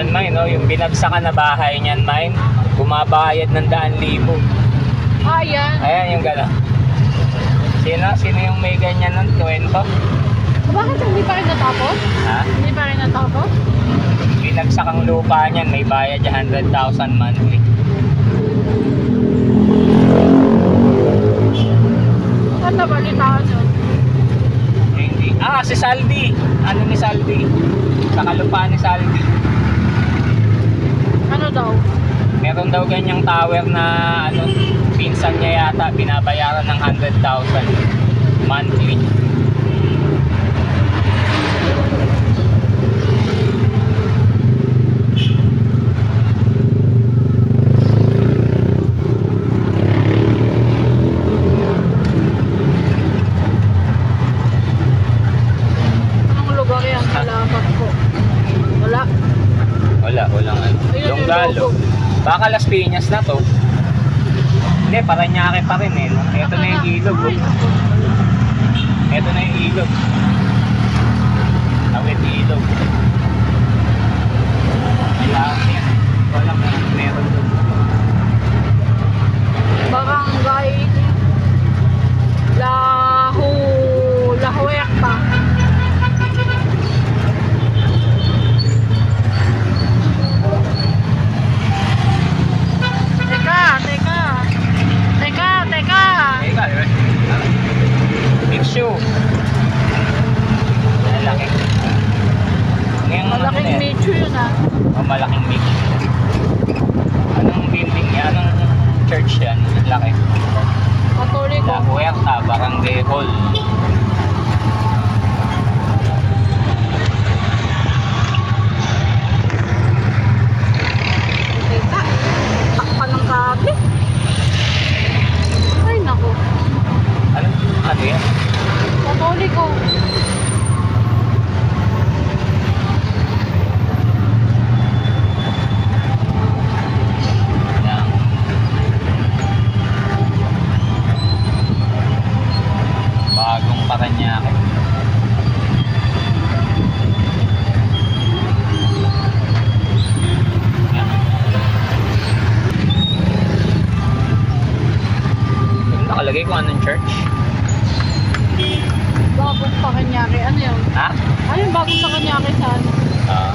yan, Mine, no? Yung binagsakan na bahay niyan, Mine, bumabayad ng 100,000. Ah, yan. Ayan yung gano'n. Sino yung may ganyan ng kwento? Bakit hindi pa rin natapos? Ha? Hindi pa rin natapos? Binagsak ang lupa niyan, may bayad niya 100,000 monthly. Saan nabalitaan yun? Hindi. Ah, si Saldi. Ano ni Saldi? Sa kalupaan ni Saldi. Ano daw? Meron daw ganyang tower na ano, pinsan niya yata, binabayaran ng 100,000 monthly. Anong lugar yan? Kalapat ko. Wala. Walang ano. Ayun yung Longgalo. logo. Baka Las Piñas na to. Hindi, Paranaque pa rin eh. Ito na yung ilog. Ay, Oh. Ito na yung ilog. Tawid ilog. Kailangan yan. Walang meron doon. Barangay Lahuerta. Teka. Picture. Malaki. Ngayon, Malaking ano nicho yun ah. yan? Malaking mix. Anong building niya? Anong church yan? Ang laki. Katoliko. La Huerta, Barangay Hall. Teka. Takpan ng kable. Ay nako. Ano yan? Katoliko. Yan. Bagong Paranaque. Yan. Nakalagay kung anong church. Bagong pa Kanyari. Ano yun? Ha? Ano yung bago sa Kanyari sa ano? Ah.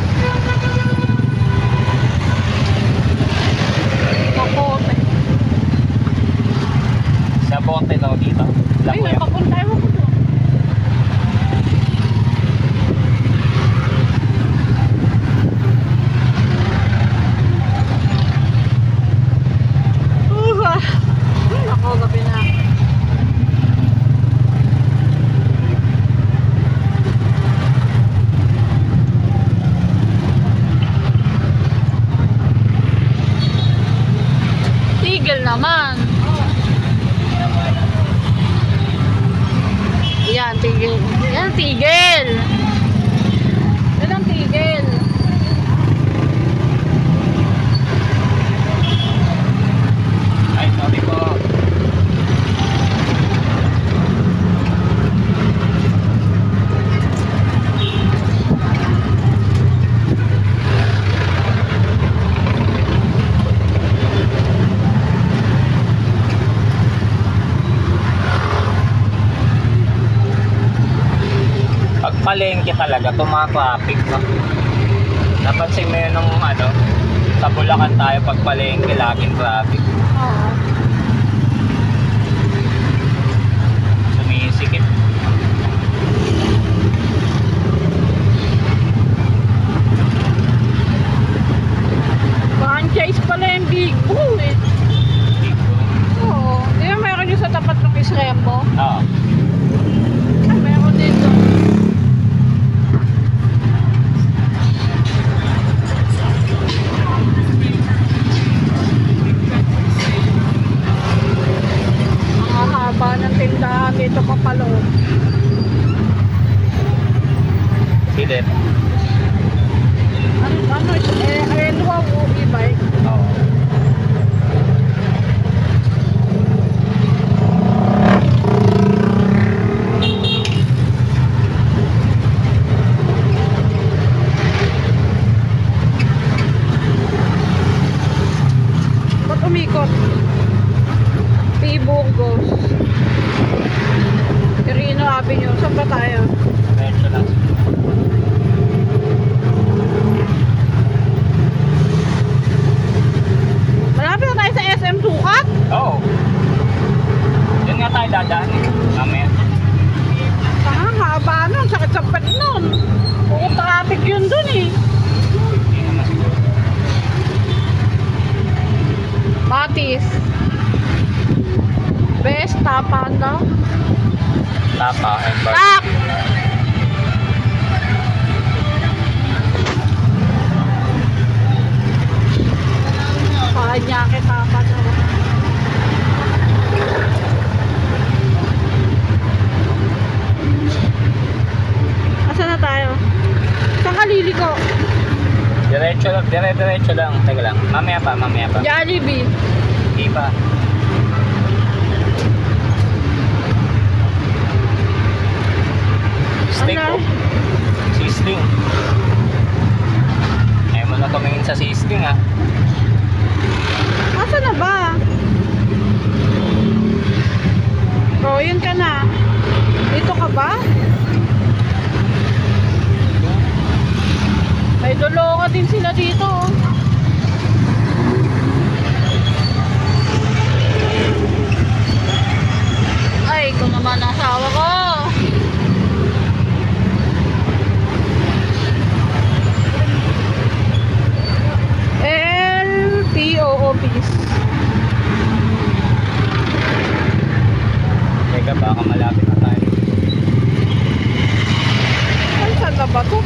Kakote. Sa bote daw dito. La Ay, may Huerta. papunta. Ewan ko doon. Ako, gabi na. Tigil naman. Yan, tigil. Yan, tigil. Yan ang tigil. Ay, sorry po. Pag palengke talaga, tumatraffic no? Napansin mo yun nung ano, sa Bulacan tayo pag palengke, laging traffic. Oo. Sumisikip. Franchise pala yung Big Bull eh. Oo. Di ba meron yung sa tapat ng Isrembo? Oo. Ay, meron dito. Ang haba ng tindahan dito pa paloob. Silip. Ano, Elwa o e-bike? Oo. Burgos. Quirino Avenue. Saan ba tayo? Diretso lang. Malapit na tayo sa SM Sukat. Oo. Diyan nga tayo dadaan eh. Mamaya. Ang haba nun. Sakit sa pet nun. Puro traffic yun dun eh. Hindi naman siguro. Batis. Best tapan daw. Tapa and bar. Tap! Kanya kita pa daw. Asa na tayo? Saan ka liliko? Diretso lang. Diretso lang. Teka lang. Mamaya pa. Jollibee. Hindi pa. Steak Ano? ko. Sisling. Ayaw mo na tumingin sa sisling ah. Asa na ba? Oh, yun ka na. Dito ka ba? May doloka din sila dito. Oh. Ay, ito naman ang asawa ko. LTO office. Teka, baka malapit na tayo. Ay, saan na ba to?